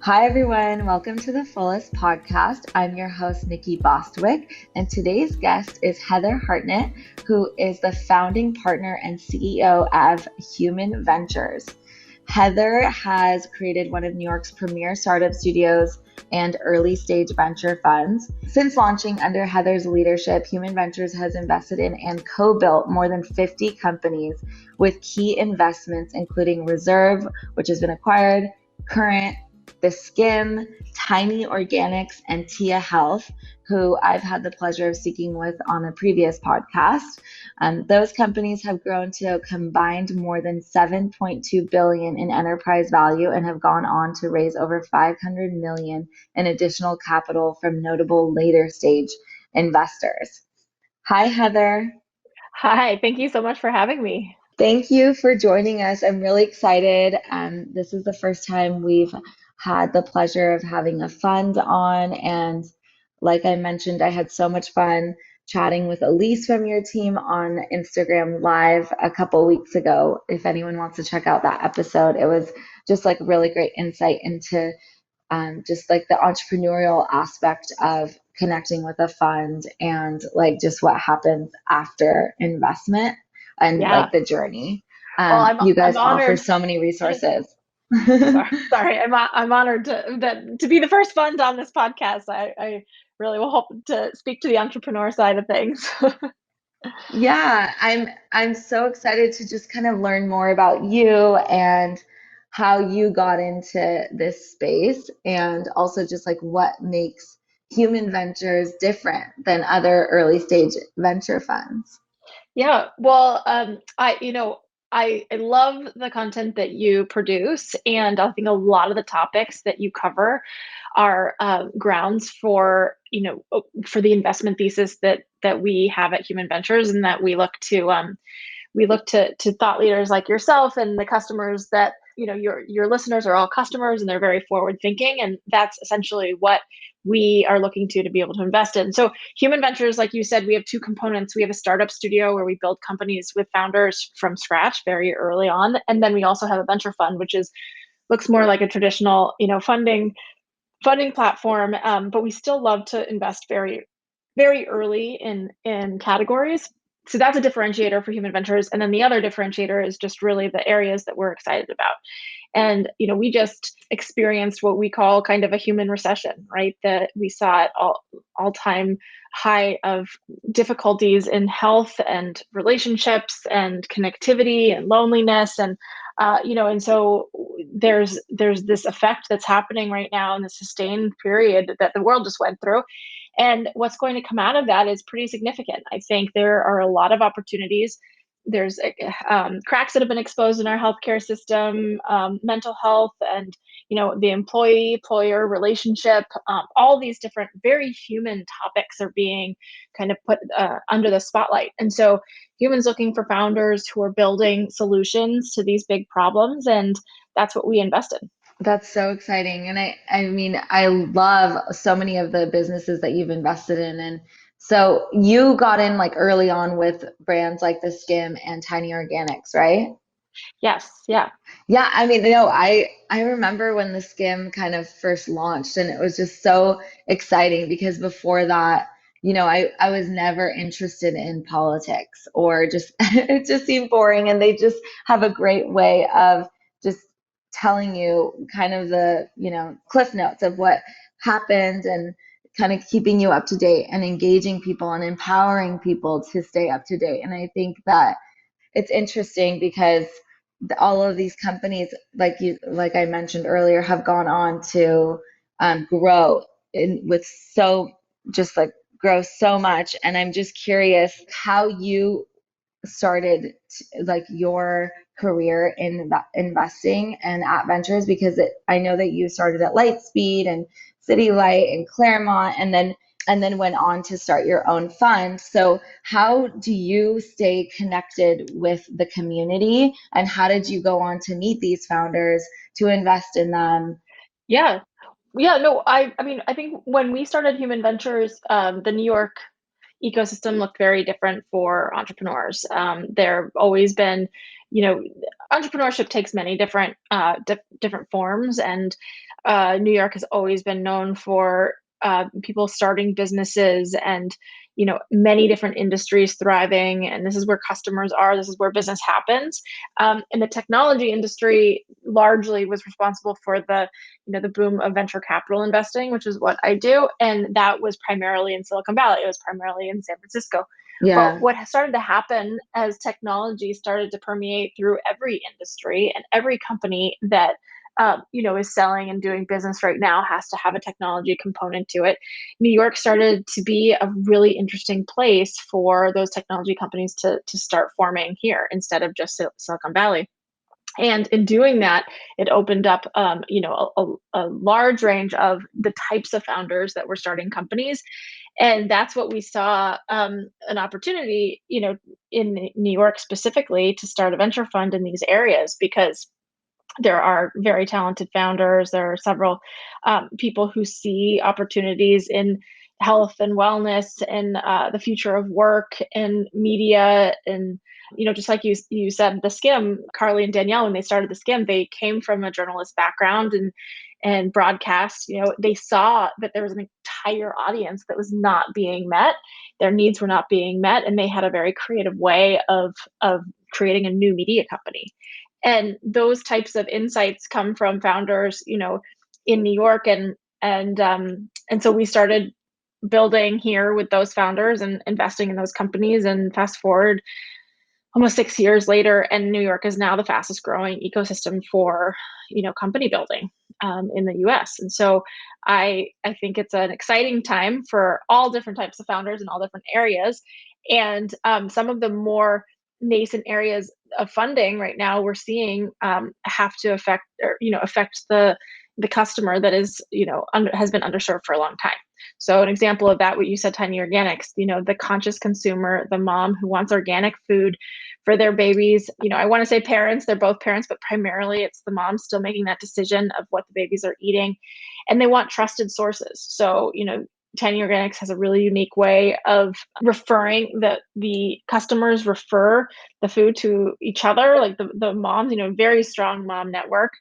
Hi, everyone. Welcome to the Fullest podcast. I'm your host, Nikki Bostwick, and today's guest is Heather Hartnett, who is the founding partner and CEO of Human Ventures. Heather has created one of New York's premier startup studios and early stage venture funds. Since launching under Heather's leadership, Human Ventures has invested in and co-built more than 50 companies with key investments, including Reserve, which has been acquired, Current, TheSkimm, Tiny Organics, and Tia Health, who I've had the pleasure of speaking with on a previous podcast. Those companies have grown to a combined more than 7.2 billion in enterprise value and have gone on to raise over 500 million in additional capital from notable later stage investors. Hi, Heather. Hi, thank you so much for having me. Thank you for joining us. I'm really excited. This is the first time we've had the pleasure of having a fund on. And like I mentioned, I had so much fun chatting with Elise from your team on Instagram Live a couple weeks ago. If anyone wants to check out that episode, it was just like really great insight into just like the entrepreneurial aspect of connecting with a fund and like just what happens after investment and Yeah. like the journey. Well, You I'm guys offer honored. so many resources. Sorry, I'm honored to be the first fund on this podcast. I really will hope to speak to the entrepreneur side of things. Yeah, I'm so excited to just kind of learn more about you and how you got into this space and also just like what makes human ventures different than other early stage venture funds. Yeah, well, I love the content that you produce, and I think a lot of the topics that you cover are grounds for for the investment thesis that we have at Human Ventures, and that we look to thought leaders like yourself and the customers that your listeners are all customers and they're very forward thinking, and that's essentially what we are looking to be able to invest in. So Human Ventures, like you said, we have two components. We have a startup studio where we build companies with founders from scratch very early on, and then we also have a venture fund, which is looks more like a traditional funding platform, but we still love to invest very early in categories. So that's a differentiator for Human Ventures. And then the other differentiator is just really the areas that we're excited about. And we just experienced what we call kind of a human recession, right? That we saw at all time high of difficulties in health and relationships and connectivity and loneliness, and so there's this effect that's happening right now in the sustained period that the world just went through, and what's going to come out of that is pretty significant. I think there are a lot of opportunities. There's cracks that have been exposed in our healthcare system, mental health, and the employee-employer relationship. All these different, very human topics are being kind of put under the spotlight. And so, humans looking for founders who are building solutions to these big problems, and that's what we invest in. That's so exciting. And I mean, I love so many of the businesses that you've invested in. And so you got in like early on with brands like The Skim and Tiny Organics, right? Yes, yeah. Yeah, I mean, I remember when The Skim kind of first launched and it was just so exciting because before that, I was never interested in politics or just it just seemed boring and they just have a great way of just telling you kind of the, cliff notes of what happened and kind of keeping you up to date and engaging people and empowering people to stay up to date. And I think that it's interesting because all of these companies, like I mentioned earlier, have gone on to grow with so just like grow so much. And I'm just curious how you started like your career in investing and at ventures because I know that you started at Lightspeed and City Light and Claremont and then went on to start your own fund. So how do you stay connected with the community and how did you go on to meet these founders to invest in them? Yeah. Yeah, no, I mean, I think when we started Human Ventures, the New York ecosystem looked very different for entrepreneurs. There have always been, you know, entrepreneurship takes many different different forms, and New York has always been known for people starting businesses and many different industries thriving. And this is where customers are. This is where business happens. And the technology industry largely was responsible for the boom of venture capital investing, which is what I do. And that was primarily in Silicon Valley. It was primarily in San Francisco. But Yeah. what started to happen as technology started to permeate through every industry and every company that is selling and doing business right now has to have a technology component to it. New York started to be a really interesting place for those technology companies to start forming here instead of just Silicon Valley. And in doing that, it opened up, a large range of the types of founders that were starting companies, and that's what we saw an opportunity, in New York specifically, to start a venture fund in these areas because there are very talented founders. There are several people who see opportunities in health and wellness and the future of work and media. And just like you said, TheSkimm, Carly and Danielle, when they started TheSkimm, they came from a journalist background and broadcast. They saw that there was an entire audience that was not being met. Their needs were not being met, and they had a very creative way of creating a new media company. And those types of insights come from founders, in New York. And so we started building here with those founders and investing in those companies. And fast forward almost 6 years later, and New York is now the fastest growing ecosystem for company building in the US. And so I think it's an exciting time for all different types of founders in all different areas. And some of the more nascent areas of funding right now we're seeing have to affect the customer that is has been underserved for a long time. So an example of that, what you said, tiny organics, the conscious consumer, the mom who wants organic food for their babies. I want to say parents, they're both parents, but primarily it's the mom still making that decision of what the babies are eating. And they want trusted sources. So, Tiny Organics has a really unique way of referring the customers refer the food to each other, like the moms, very strong mom network.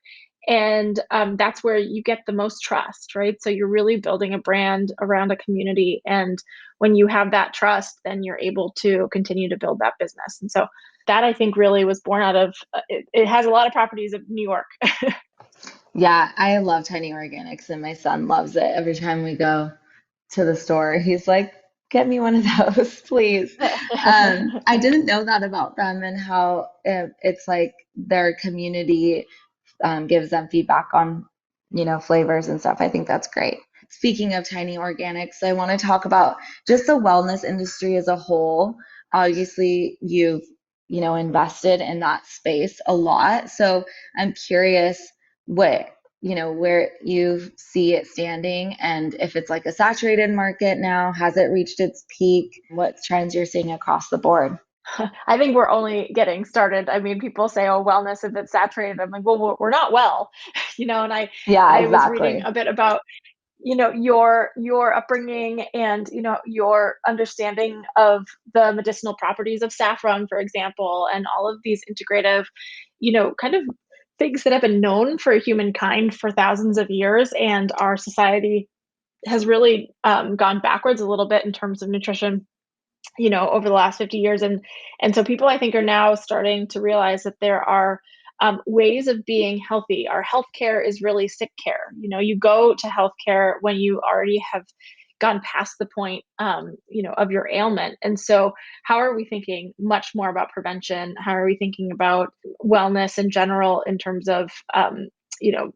And that's where you get the most trust, right? So you're really building a brand around a community. And when you have that trust, then you're able to continue to build that business. And so that, I think, really was born out of it has a lot of properties of New York. Yeah, I love Tiny Organics and my son loves it. Every time we go to the store, he's like, get me one of those, please. I didn't know that about them and how it's like their community gives them feedback on, flavors and stuff. I think that's great. Speaking of Tiny Organics, I want to talk about just the wellness industry as a whole. Obviously, you've, invested in that space a lot. So I'm curious what, where you see it standing and if it's like a saturated market now, has it reached its peak? What trends you're seeing across the board? I think we're only getting started. I mean, people say, "Oh, wellness, if it's saturated." I'm like, "Well, we're not well," And Yeah, I was reading exactly. a bit about your upbringing and your understanding of the medicinal properties of saffron, for example, and all of these integrative kind of things that have been known for humankind for thousands of years. And our society has really gone backwards a little bit in terms of nutrition over the last 50 years. And so people, I think, are now starting to realize that there are ways of being healthy. Our healthcare is really sick care. You go to healthcare when you already have gone past the point, of your ailment. And so how are we thinking much more about prevention? How are we thinking about wellness in general in terms of, you know,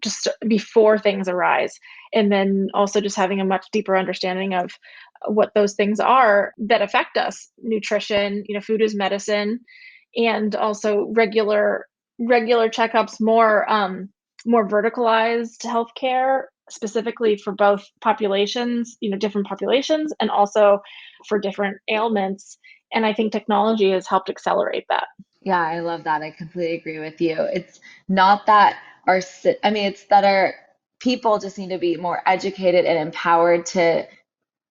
just before things arise? And then also just having a much deeper understanding of what those things are that affect us. Nutrition, food is medicine, and also regular checkups, more verticalized healthcare, specifically for both populations, different populations, and also for different ailments. And I think technology has helped accelerate that. Yeah, I love that. I completely agree with you. It's not that I mean, it's that our people just need to be more educated and empowered to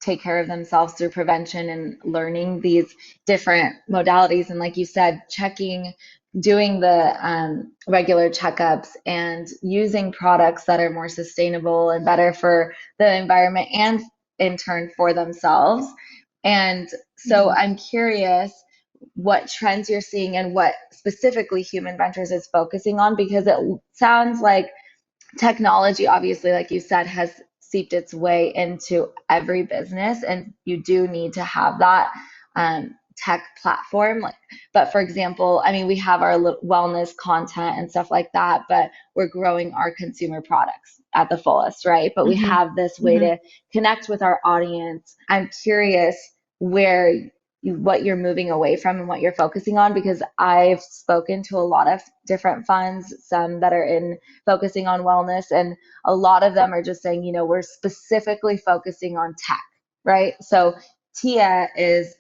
take care of themselves through prevention and learning these different modalities. And like you said, checking doing the regular checkups and using products that are more sustainable and better for the environment and in turn for themselves. And so Mhm. I'm curious what trends you're seeing and what specifically Human Ventures is focusing on, because it sounds like technology, obviously, like you said, has seeped its way into every business, and you do need to have that tech platform. Like, but for example, I mean, we have our wellness content and stuff like that, but we're growing our consumer products at the fullest, right? But we Mhm. have this way Mhm. to connect with our audience. I'm curious where what you're moving away from and what you're focusing on, because I've spoken to a lot of different funds, some that are in focusing on wellness, and a lot of them are just saying, we're specifically focusing on tech, right? So Tia is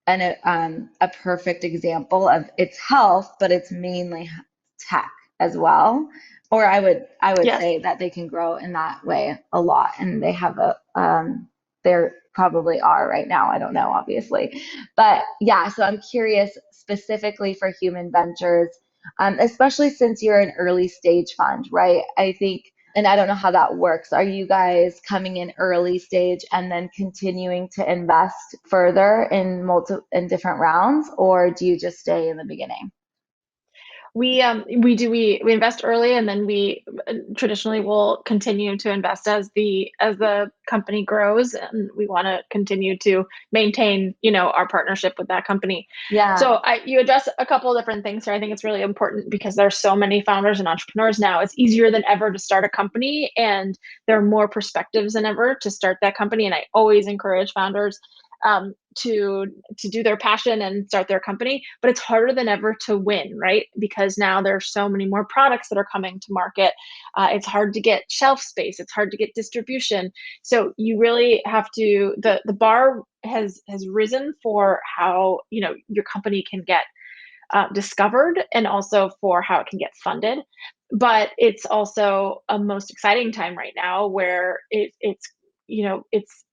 a perfect example of its health, but it's mainly tech as well. Or I would Yes. say that they can grow in that way a lot, and they have they're probably are right now. I don't know, obviously, but yeah. So I'm curious specifically for Human Ventures, especially since you're an early stage fund, right? I think, and I don't know how that works. Are you guys coming in early stage and then continuing to invest further in different rounds, or do you just stay in the beginning? We invest early, and then we traditionally will continue to invest as the company grows, and we want to continue to maintain, our partnership with that company. Yeah. So you address a couple of different things here. I think it's really important because there's so many founders and entrepreneurs now. It's easier than ever to start a company, and there are more perspectives than ever to start that company. And I always encourage founders to do their passion and start their company, but it's harder than ever to win, right? Because now there's so many more products that are coming to market. It's hard to get shelf space. It's hard to get distribution. So you really have to the bar has risen for how your company can get discovered, and also for how it can get funded. But it's also a most exciting time right now where it's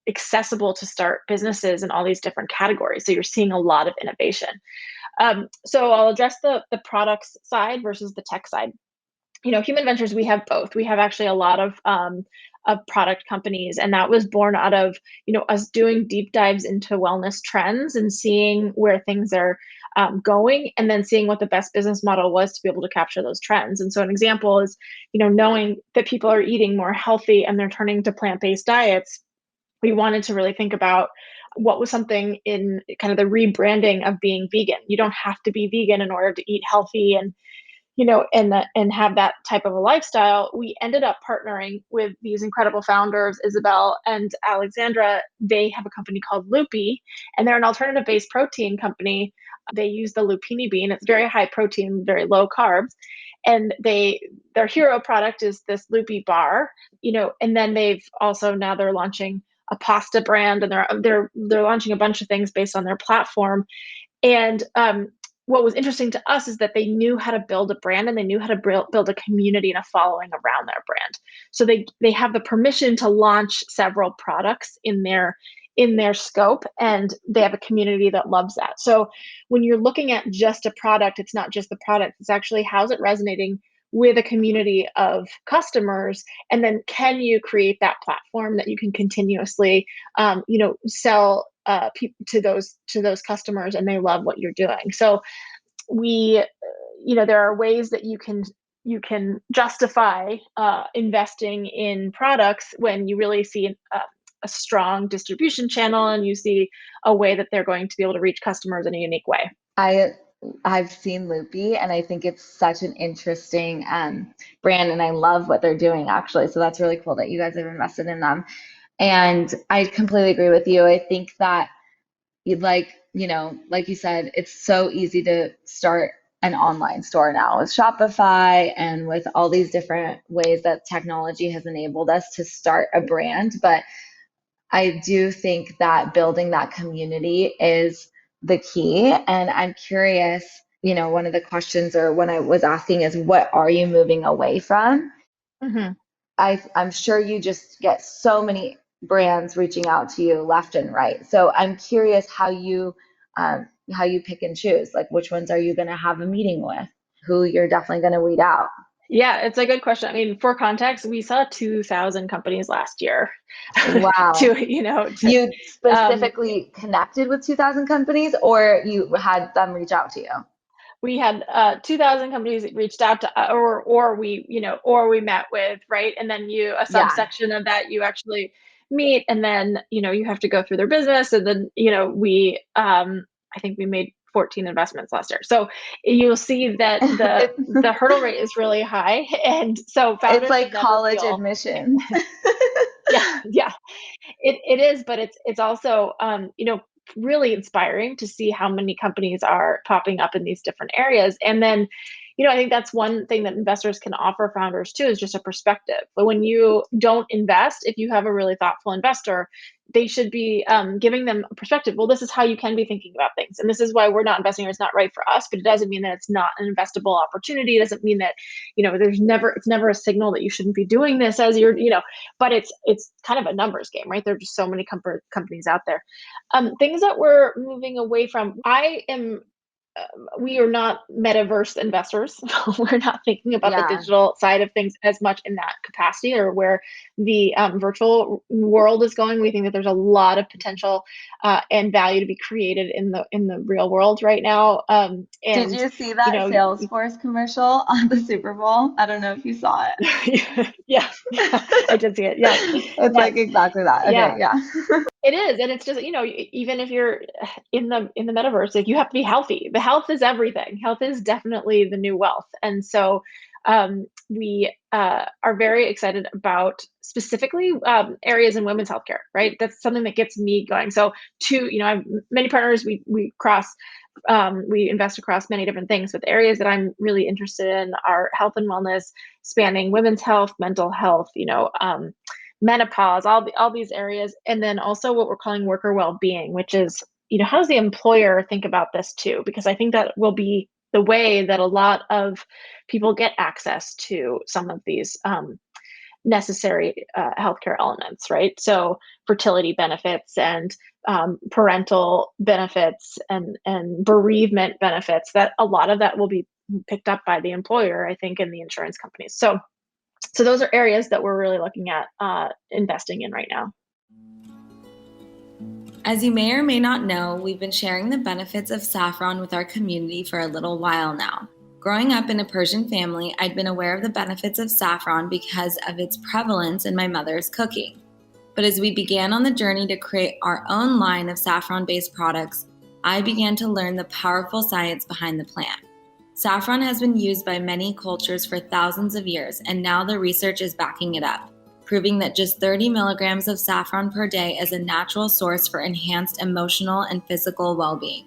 accessible to start businesses in all these different categories. So you're seeing a lot of innovation. So I'll address the products side versus the tech side. Human Ventures, we have both. We have actually a lot of product companies, and that was born out of us doing deep dives into wellness trends and seeing where things are going, and then seeing what the best business model was to be able to capture those trends. And so an example is, knowing that people are eating more healthy and they're turning to plant-based diets. We wanted to really think about what was something in kind of the rebranding of being vegan. You don't have to be vegan in order to eat healthy and and have that type of a lifestyle. We ended up partnering with these incredible founders, Isabel and Alexandra. They have a company called Loopy, and they're an alternative based protein company. They use the lupini bean. It's very high protein, very low carbs. And their hero product is this Loopy bar, and then they're launching a pasta brand, and they're launching a bunch of things based on their platform. And what was interesting to us is that they knew how to build a brand, and they knew how to build a community and a following around their brand. So they have the permission to launch several products in their scope, and they have a community that loves that. So when you're looking at just a product, it's not just the product, it's actually how's it resonating with a community of customers, and then can you create that platform that you can continuously sell to those customers, and they love what you're doing. So we there are ways that you can justify investing in products when you really see a strong distribution channel, and you see a way that they're going to be able to reach customers in a unique way. I I've seen Loopy, and I think it's such an interesting brand, and I love what they're doing actually. So that's really cool that you guys have invested in them. And I completely agree with you. I think that you'd like you said, it's so easy to start an online store now with Shopify and with all these different ways that technology has enabled us to start a brand. But I do think that building that community is the key. And I'm curious, one of the questions or when I was asking is, what are you moving away from? Hmm. I'm sure you just get so many brands reaching out to you left and right. So I'm curious how you pick and choose. Like, which ones are you going to have a meeting with? who you're definitely going to weed out? Yeah, it's a good question. I mean, for context, we saw 2,000 companies last year Wow. You um, specifically connected with 2,000 companies, or you had them reach out to you? we had 2,000 companies that reached out to, or we, or we met with, right? And then a Yeah. subsection of that, you actually meet, and then, you have to go through their business. And then, I think we made 14 investments last year. So you'll see that the, It, the hurdle rate is really high. And so it's founders like should never college feel, admissions. yeah, yeah, it is, but it's also, really inspiring to see how many companies are popping up in these different areas. And then, I think that's one thing that investors can offer founders too, is just a perspective. But when you don't invest, if you have a really thoughtful investor, they should be giving them a perspective. Well, this is how you can be thinking about things, and this is why we're not investing, or it's not right for us. But it doesn't mean that it's not an investable opportunity. It doesn't mean that, it's never a signal that you shouldn't be doing this as you're, but it's kind of a numbers game, right? There are just so many companies out there. Things that we're moving away from. We are not metaverse investors. We're not thinking about the Yeah. digital side of things as much in that capacity, or where the virtual world is going. We think that there's a lot of potential and value to be created in the real world right now. Did And you see you that know, Salesforce commercial on the Super Bowl? I don't know if you saw yeah, yeah, I did see it. Yes, it's yes, like exactly that. Okay, yeah. yeah. It is, and it's just, even if you're in the metaverse, like, you have to be healthy. The health is everything. Health is definitely the new wealth, and so we are very excited about specifically areas in women's healthcare. Right, that's something that gets me going. So, I have many partners. We invest across many different things, but the areas that I'm really interested in are health and wellness, spanning women's health, mental health. Menopause, all these areas, and then also what we're calling worker well-being, which is, how does the employer think about this too? Because I think that will be the way that a lot of people get access to some of these necessary healthcare elements, right? So fertility benefits, and parental benefits, and bereavement benefits. That a lot of that will be picked up by the employer, I think, and the insurance companies. So those are areas that we're really looking at investing in right now. As you may or may not know, we've been sharing the benefits of saffron with our community for a little while now. Growing up in a Persian family, I'd been aware of the benefits of saffron because of its prevalence in my mother's cooking. But as we began on the journey to create our own line of saffron-based products, I began to learn the powerful science behind the plant. Saffron has been used by many cultures for thousands of years, and now the research is backing it up, proving that just 30 milligrams of saffron per day is a natural source for enhanced emotional and physical well-being.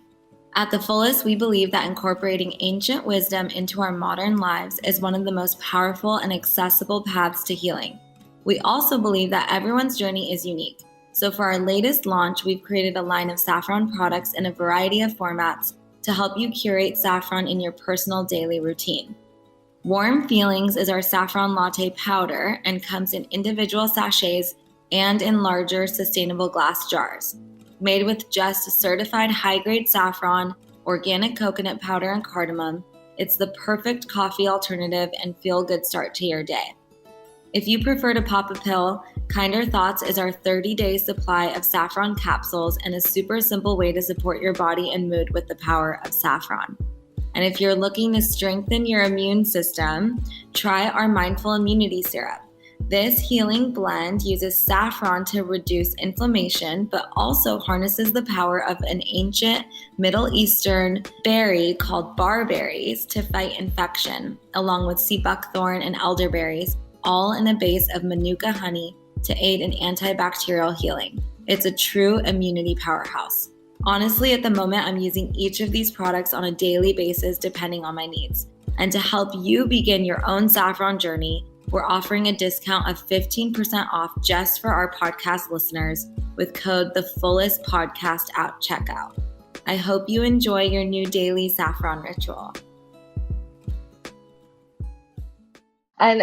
At The Fullest, we believe that incorporating ancient wisdom into our modern lives is one of the most powerful and accessible paths to healing. We also believe that everyone's journey is unique. So for our latest launch, we've created a line of saffron products in a variety of formats to help you curate saffron in your personal daily routine. Warm Feelings is our saffron latte powder and comes in individual sachets and in larger sustainable glass jars. Made with just certified high-grade saffron, organic coconut powder, and cardamom, it's the perfect coffee alternative and feel-good start to your day. If you prefer to pop a pill, Kinder Thoughts is our 30-day supply of saffron capsules and a super simple way to support your body and mood with the power of saffron. And if you're looking to strengthen your immune system, try our Mindful Immunity Syrup. This healing blend uses saffron to reduce inflammation, but also harnesses the power of an ancient Middle Eastern berry called barberries to fight infection, along with sea buckthorn and elderberries, all in a base of manuka honey to aid in antibacterial healing. It's a true immunity powerhouse. Honestly, at the moment, I'm using each of these products on a daily basis depending on my needs. And to help you begin your own saffron journey, we're offering a discount of 15% off just for our podcast listeners with code TheFullestPodcast at checkout. I hope you enjoy your new daily saffron ritual. And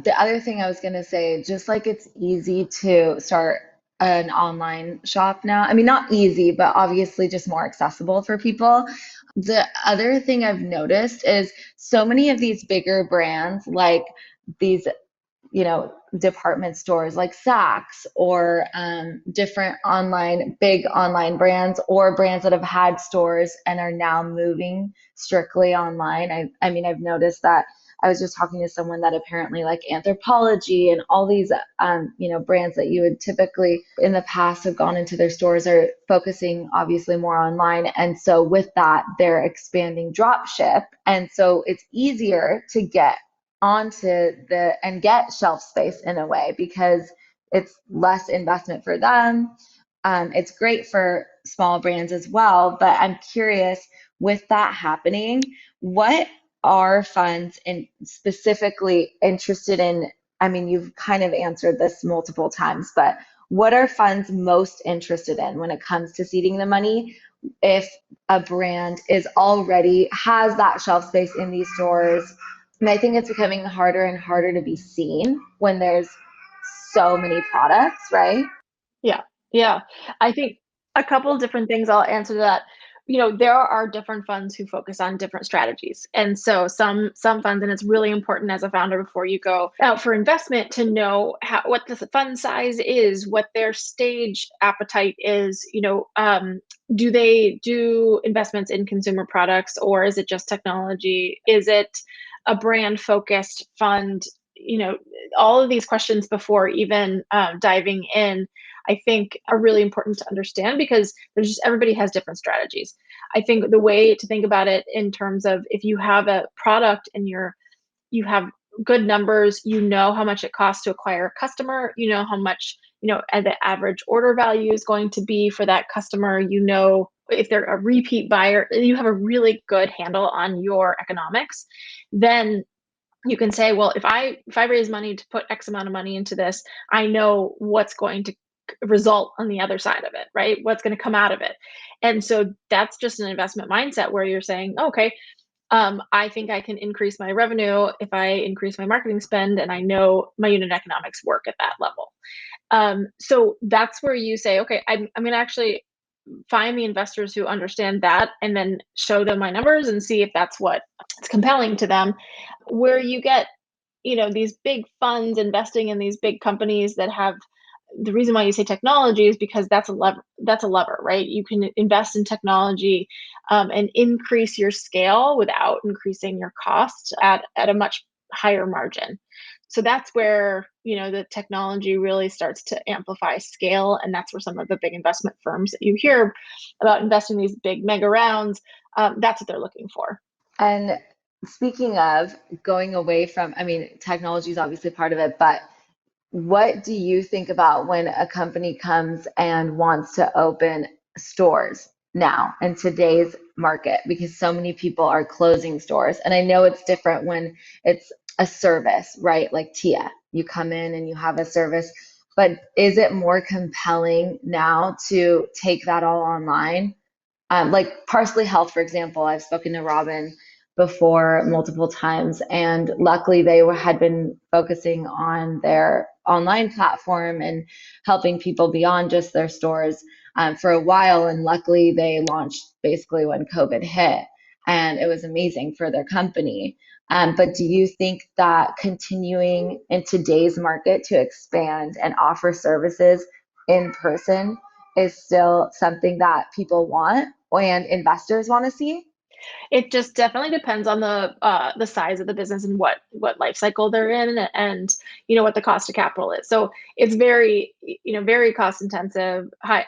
the other thing I was going to say, just like it's easy to start an online shop now. I mean, not easy, but obviously just more accessible for people. The other thing I've noticed is so many of these bigger brands, like these, department stores like Saks or different big online brands or brands that have had stores and are now moving strictly online. I mean, I've noticed that. I was just talking to someone that apparently like Anthropologie and all these, brands that you would typically in the past have gone into their stores are focusing obviously more online. And so with that, they're expanding drop ship. And so it's easier to get onto the and get shelf space in a way because it's less investment for them. It's great for small brands as well, but I'm curious with that happening, what are funds in specifically interested in? I mean, you've kind of answered this multiple times, but what are funds most interested in when it comes to seeding the money? If a brand is already has that shelf space in these stores, and I think it's becoming harder and harder to be seen when there's so many products, right? Yeah. Yeah. I think a couple of different things I'll answer to that. There are different funds who focus on different strategies. And so some funds, and it's really important as a founder before you go out for investment to know what the fund size is, what their stage appetite is. Do they do investments in consumer products, or is it just technology? Is it a brand focused fund? All of these questions before even diving in, I think are really important to understand because everybody has different strategies. I think the way to think about it in terms of if you have a product and you have good numbers, you know how much it costs to acquire a customer, you know how much, the average order value is going to be for that customer, if they're a repeat buyer, you have a really good handle on your economics, then you can say, well, if I raise money to put X amount of money into this, I know what's going to result on the other side of it, right? What's going to come out of it. And so that's just an investment mindset where you're saying, okay, I think I can increase my revenue if I increase my marketing spend, and I know my unit economics work at that level. So that's where you say, okay, I'm going to actually find the investors who understand that and then show them my numbers and see if that's what it's compelling to them. Where you get, these big funds investing in these big companies that have, the reason why you say technology is because that's a lever, right? You can invest in technology and increase your scale without increasing your cost at a much higher margin. So that's where, the technology really starts to amplify scale. And that's where some of the big investment firms that you hear about investing in these big mega rounds, that's what they're looking for. And speaking of going away from, I mean, technology is obviously part of it, but what do you think about when a company comes and wants to open stores now in today's market? Because so many people are closing stores. And I know it's different when it's a service, right? Like Tia, you come in and you have a service. But is it more compelling now to take that all online? Like Parsley Health, for example, I've spoken to Robin before multiple times, and luckily had been focusing on their online platform and helping people beyond just their stores for a while. And luckily, they launched basically when COVID hit, and it was amazing for their company. But do you think that continuing in today's market to expand and offer services in person is still something that people want and investors want to see? It just definitely depends on the size of the business and what life cycle they're in, and what the cost of capital is. So it's very cost intensive, high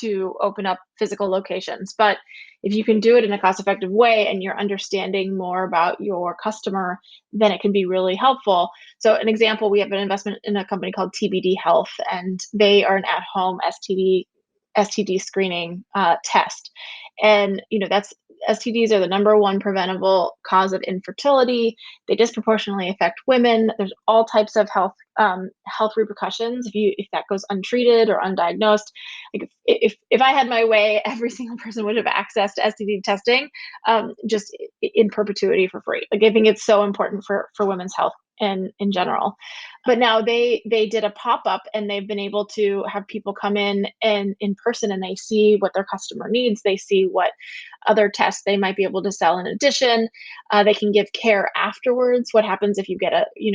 to open up physical locations. But if you can do it in a cost effective way and you're understanding more about your customer, then it can be really helpful. So an example, we have an investment in a company called TBD Health, and they are an at home STD screening test. And that's STDs are the number one preventable cause of infertility. They disproportionately affect women. There's all types of health repercussions if that goes untreated or undiagnosed. Like if I had my way, every single person would have access to STD testing, just in perpetuity for free. Like I think it's so important for women's health. and in general. But now they did a pop-up, and they've been able to have people come in person, and they see what their customer needs. They see what other tests they might be able to sell in addition. They can give care afterwards. What happens if you get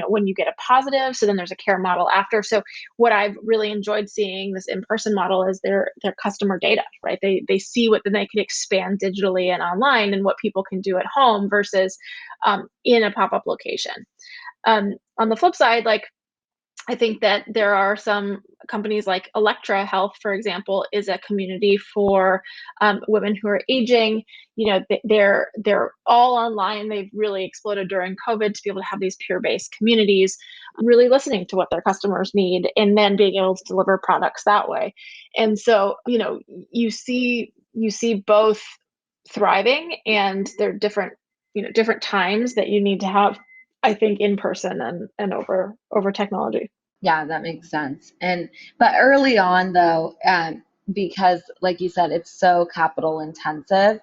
when you get a positive? So then there's a care model after. So what I've really enjoyed seeing this in-person model is their customer data, right? They see what then they can expand digitally and online, and what people can do at home versus in a pop-up location. On the flip side, like, I think that there are some companies like Electra Health, for example, is a community for women who are aging. They're all online. They've really exploded during COVID to be able to have these peer-based communities, really listening to what their customers need, and then being able to deliver products that way. And so, you see both thriving, and they're different times that you need to have, I think, in person and over technology. Yeah, that makes sense. But early on though, because like you said, it's so capital intensive,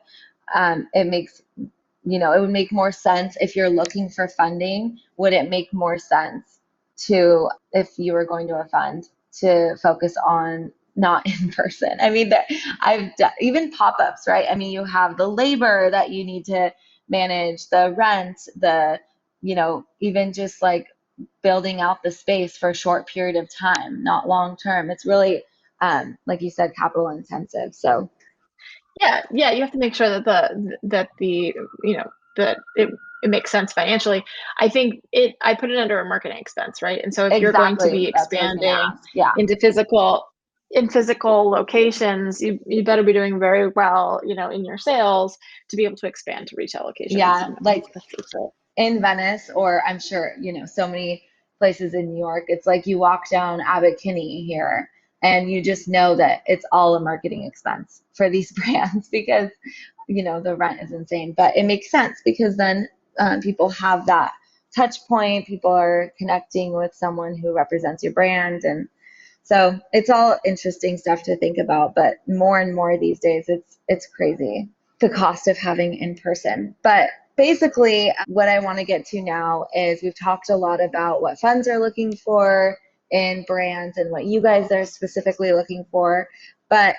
it makes, it would make more sense if you're looking for funding. Would it make more sense to, if you were going to a fund, to focus on not in person? I mean, even pop-ups, right? I mean, you have the labor that you need to manage, the rent, even just like building out the space for a short period of time, not long term. It's really, like you said, capital intensive. So yeah, you have to make sure that it makes sense financially. I think I put it under a marketing expense, right? And so if you're going to be exactly, that's what I was going to expanding ask. Yeah, into physical locations, you better be doing very well, in your sales to be able to expand to retail locations. yeah, And like that's the future. in Venice, or I'm sure, so many places in New York, it's like you walk down Abbot Kinney here and you just know that it's all a marketing expense for these brands because, the rent is insane. But it makes sense because then people have that touch point. People are connecting with someone who represents your brand. And so it's all interesting stuff to think about. But more and more these days, it's crazy, the cost of having in person. But basically, what I want to get to now is we've talked a lot about what funds are looking for in brands and what you guys are specifically looking for. But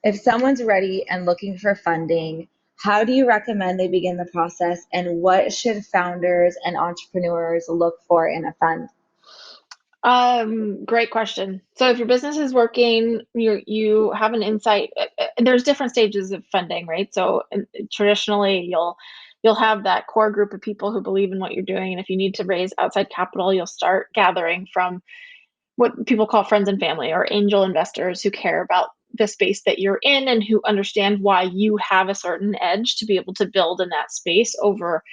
if someone's ready and looking for funding, how do you recommend they begin the process, and what should founders and entrepreneurs look for in a fund? Great question. So if your business is working, you have an insight. There's different stages of funding, right? So traditionally, you'll have that core group of people who believe in what you're doing, and if you need to raise outside capital, you'll start gathering from what people call friends and family, or angel investors who care about the space that you're in and who understand why you have a certain edge to be able to build in that space over,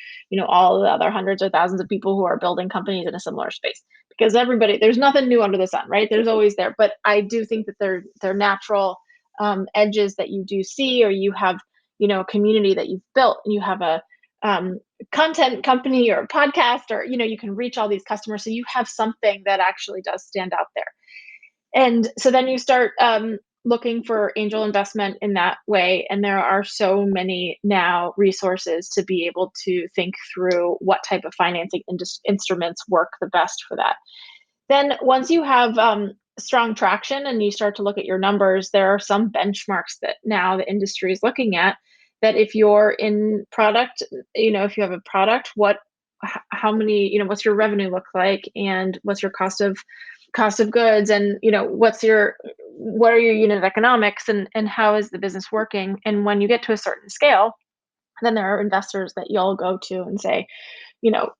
all the other hundreds or thousands of people who are building companies in a similar space. Because there's nothing new under the sun, right? There's always there. But I do think that they're natural edges that you do see, or you have, a community that you've built, and you have a content company or a podcast, or you can reach all these customers, so you have something that actually does stand out there. And so then you start looking for angel investment in that way, and there are so many now resources to be able to think through what type of financing instruments work the best for that. Then once you have strong traction and you start to look at your numbers, there are some benchmarks that now the industry is looking at, that if you're in product, if you have a product, how many, what's your revenue look like, and what's your cost of goods, and what are your unit economics, and how is the business working. And when you get to a certain scale, then there are investors that you'll go to and say, you know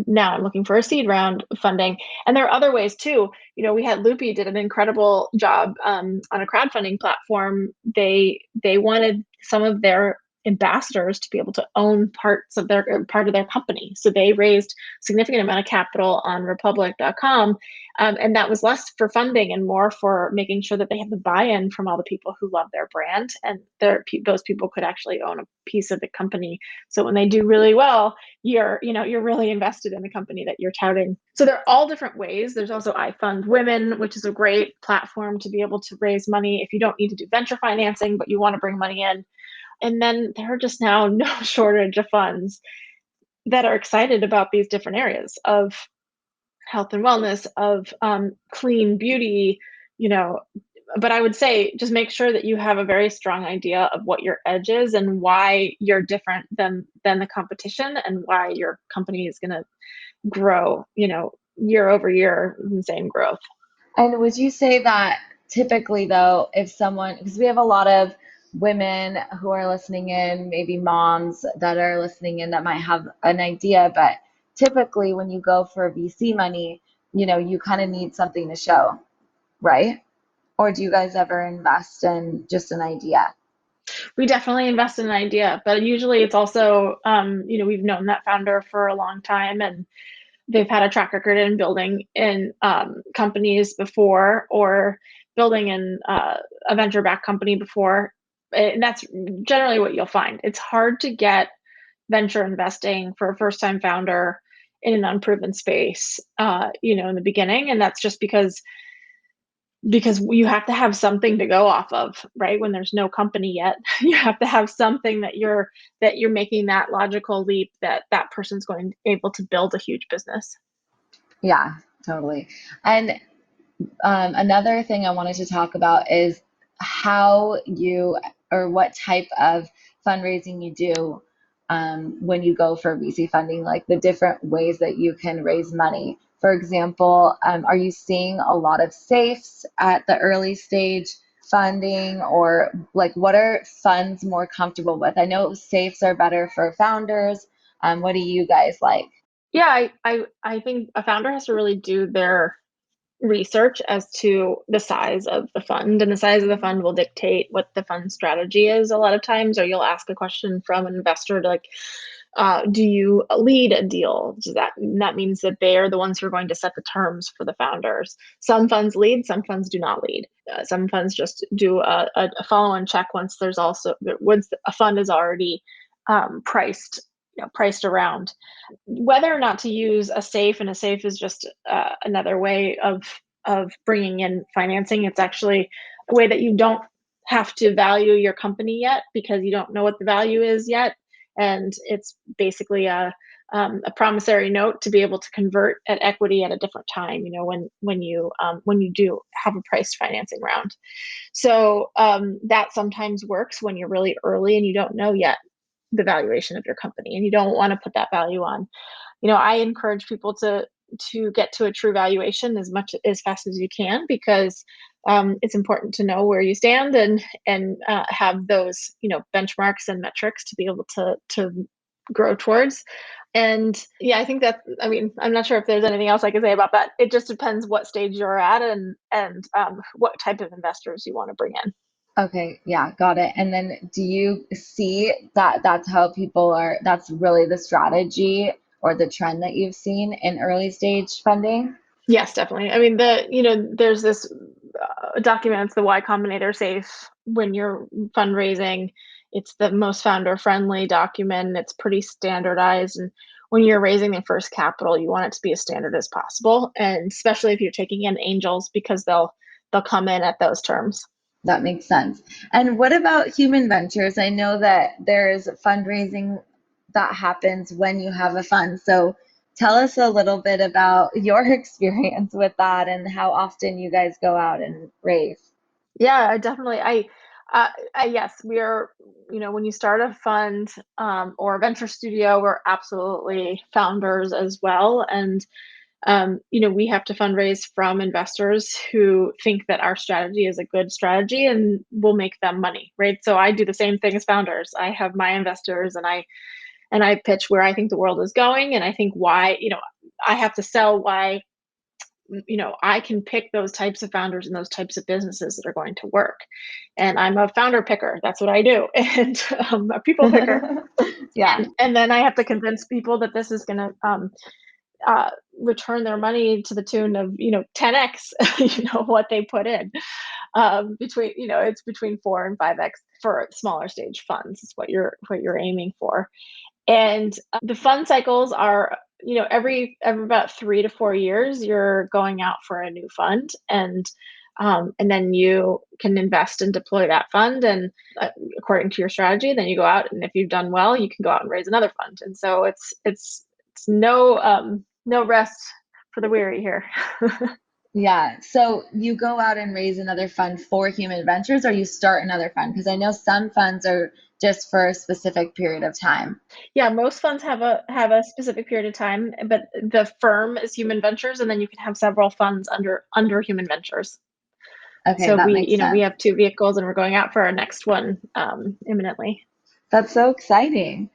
now I'm looking for a seed round of funding. And there are other ways too. We had Loopy did an incredible job on a crowdfunding platform. They wanted some of their ambassadors to be able to own part of their company. So they raised significant amount of capital on republic.com. And that was less for funding and more for making sure that they have the buy-in from all the people who love their brand, and those people could actually own a piece of the company. So when they do really well, you're really invested in the company that you're touting. So there are all different ways. There's also I Fund Women, which is a great platform to be able to raise money if you don't need to do venture financing, but you want to bring money in. And then there are just now no shortage of funds. that are excited about these different areas of health and wellness, of clean beauty, you know. But I would say just make sure that you have a very strong idea of what your edge is and why you're different than the competition, and why your company is going to grow, year over year in the same growth. And would you say that typically, though, if someone, because we have a lot of women who are listening in, maybe moms that are listening in that might have an idea, but typically when you go for VC money, you kind of need something to show, right? Or do you guys ever invest in just an idea? We definitely invest in an idea, but usually it's also, we've known that founder for a long time, and they've had a track record in building in companies before, or building in a venture-backed company before. And that's generally what you'll find. It's hard to get venture investing for a first-time founder in an unproven space, in the beginning, and that's just because you have to have something to go off of, right? When there's no company yet, you have to have something that you're making that logical leap that person's going to be able to build a huge business. Yeah, totally. And another thing I wanted to talk about is how you, or what type of fundraising you do when you go for VC funding, like the different ways that you can raise money. For example, are you seeing a lot of safes at the early stage funding, or like what are funds more comfortable with? I know safes are better for founders. What do you guys like? Yeah, I think a founder has to really do their research as to the size of the fund, and the size of the fund will dictate what the fund strategy is a lot of times. Or you'll ask a question from an investor to, like, do you lead a deal? That means that they are the ones who are going to set the terms for the founders. Some funds lead, some funds do not lead. Some funds just do a follow-on check once a fund is already priced, priced around. Whether or not to use a safe, and a safe is just another way of bringing in financing. It's actually a way that you don't have to value your company yet, because you don't know what the value is yet, and it's basically a promissory note to be able to convert at equity at a different time. When you do have a priced financing round. So that sometimes works when you're really early and you don't know yet the valuation of your company, and you don't want to put that value on. I encourage people to get to a true valuation as fast as you can, because it's important to know where you stand, and have those benchmarks and metrics to be able to grow towards. And yeah, I think that, I mean, I'm not sure if there's anything else I can say about that. It just depends what stage you're at, and what type of investors you want to bring in. Okay, yeah, got it. And then do you see that that's how people are, that's really the strategy or the trend that you've seen in early stage funding? Yes, definitely. I mean, there's this document, it's the Y Combinator Safe. When you're fundraising, it's the most founder friendly document. It's pretty standardized. And when you're raising the first capital, you want it to be as standard as possible. And especially if you're taking in angels, because they'll come in at those terms. That makes sense. And what about human ventures? I know that there's fundraising that happens when you have a fund. So tell us a little bit about your experience with that and how often you guys go out and raise. Yeah, definitely. Yes, we are, when you start a fund, or a venture studio, we're absolutely founders as well. And, we have to fundraise from investors who think that our strategy is a good strategy and will make them money, right? So I do the same thing as founders. I have my investors, and I pitch where I think the world is going, and I think why, I have to sell why, I can pick those types of founders and those types of businesses that are going to work. And I'm a founder picker. That's what I do. And a people picker. Yeah, And then I have to convince people that this is going to uh, return their money to the tune of, 10x, what they put in. It's between 4 and 5x for smaller stage funds is what you're aiming for. And the fund cycles are, every about 3 to 4 years, you're going out for a new fund. And And then you can invest and deploy that fund, and according to your strategy, then you go out, and if you've done well, you can go out and raise another fund. And so it's no rest for the weary here. Yeah. So you go out and raise another fund for human ventures, or you start another fund? Because I know some funds are just for a specific period of time. Yeah, most funds have a specific period of time, but the firm is Human Ventures, and then you can have several funds under Human Ventures. Okay, So that we, makes we sense. have 2 vehicles, and we're going out for our next one imminently. That's so exciting.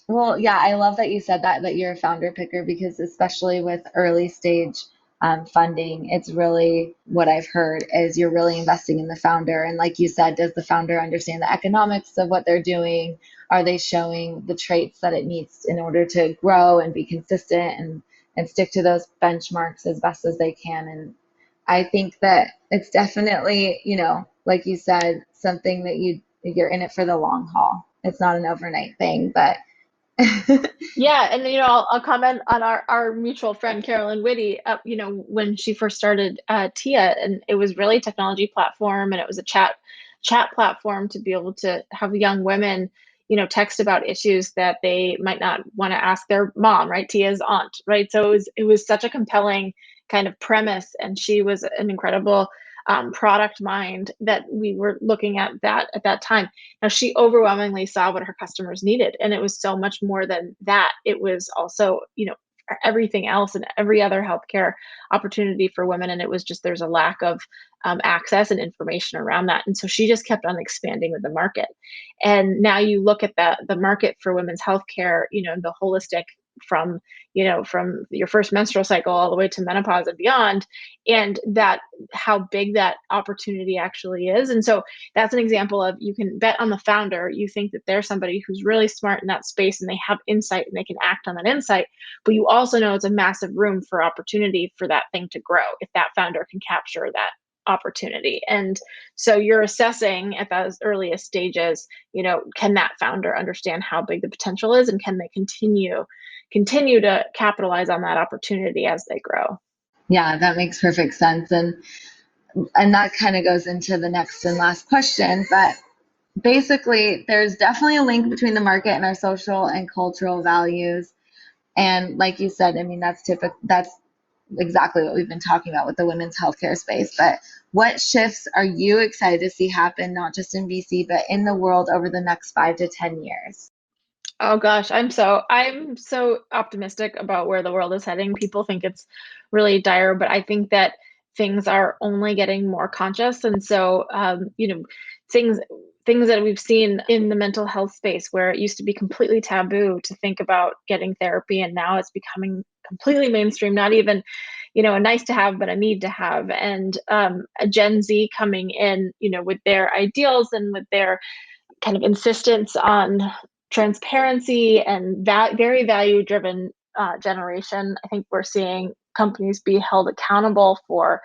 Well, yeah, I love that you said that you're a founder picker, because especially with early stage funding, it's really what I've heard is you're really investing in the founder. And like you said, does the founder understand the economics of what they're doing? Are they showing the traits that it needs in order to grow and be consistent and stick to those benchmarks as best as they can? And I think that it's definitely, like you said, something that you're in it for the long haul. It's not an overnight thing, but Yeah, and I'll comment on our mutual friend Carolyn Whitty. When she first started Tia, and it was really a technology platform, and it was a chat platform to be able to have young women, text about issues that they might not want to ask their mom, right? Tia's aunt, right? So it was such a compelling kind of premise, and she was an incredible product mind that we were looking at that time. Now, she overwhelmingly saw what her customers needed, and it was so much more than that. It was also, everything else and every other healthcare opportunity for women. And it was just, there's a lack of access and information around that. And so she just kept on expanding with the market. And now you look at the market for women's healthcare, the holistic, from your first menstrual cycle all the way to menopause and beyond, and that how big that opportunity actually is. And so that's an example of, you can bet on the founder. You think that they're somebody who's really smart in that space, and they have insight and they can act on that insight, but you also know it's a massive room for opportunity for that thing to grow if that founder can capture that opportunity. And so you're assessing at those earliest stages, can that founder understand how big the potential is, and can they continue to capitalize on that opportunity as they grow. yeah, that makes perfect sense. And that kind of goes into the next and last question, but basically there's definitely a link between the market and our social and cultural values. And like you said, I mean, that's exactly what we've been talking about with the women's healthcare space. But what shifts are you excited to see happen, not just in BC, but in the world over the next 5 to 10 years? Oh gosh, I'm so optimistic about where the world is heading. People think it's really dire, but I think that things are only getting more conscious. And so, things things that we've seen in the mental health space, where it used to be completely taboo to think about getting therapy, and now it's becoming completely mainstream. Not even, a nice to have, but a need to have. And a Gen Z coming in, with their ideals and with their kind of insistence on transparency and very value driven generation. I think we're seeing companies be held accountable for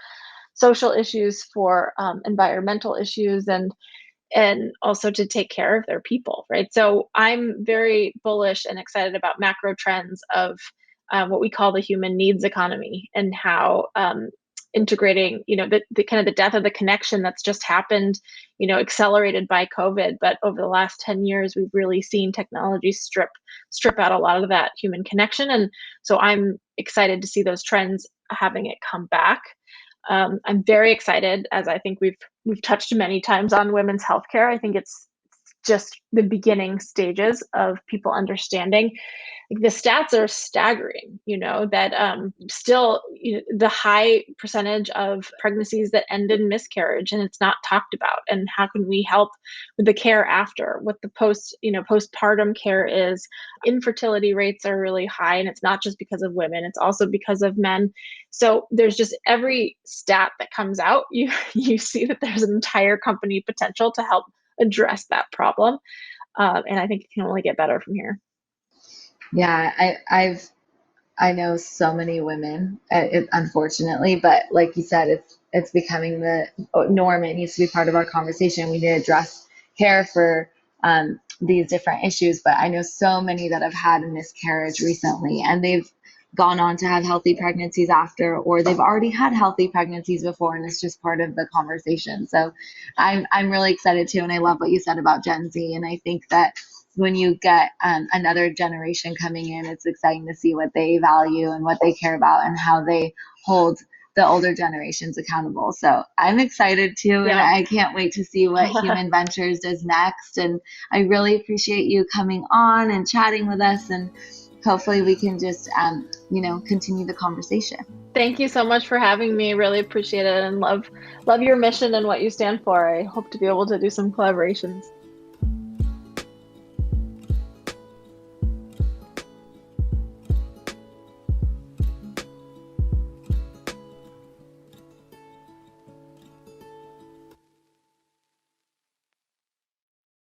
social issues, for environmental issues, and also to take care of their people, right? So I'm very bullish and excited about macro trends of what we call the human needs economy, and how integrating, the kind of the death of the connection that's just happened, accelerated by COVID. But over the last 10 years, we've really seen technology strip out a lot of that human connection. And so I'm excited to see those trends having it come back. I'm very excited, as I think we've touched many times on women's healthcare. I think it's just the beginning stages of people understanding. Like, the stats are staggering, that still, the high percentage of pregnancies that end in miscarriage, and it's not talked about. And how can we help with the care after, what the postpartum care is. Infertility rates are really high, and it's not just because of women, it's also because of men. So there's just, every stat that comes out, you see that there's an entire company potential to help address that problem. And I think it can only get better from here. Yeah, I know so many women, unfortunately, but like you said, it's becoming the norm. It needs to be part of our conversation. We need to address care for these different issues. But I know so many that have had a miscarriage recently, and gone on to have healthy pregnancies after, or they've already had healthy pregnancies before and it's just part of the conversation. So I'm really excited too, and I love what you said about Gen Z. And I think that when you get another generation coming in, it's exciting to see what they value and what they care about and how they hold the older generations accountable. So I'm excited too, and Yeah. I can't wait to see what Human Ventures does next. And I really appreciate you coming on and chatting with us, and hopefully we can just, continue the conversation. Thank you so much for having me. Really appreciate it, and love your mission and what you stand for. I hope to be able to do some collaborations.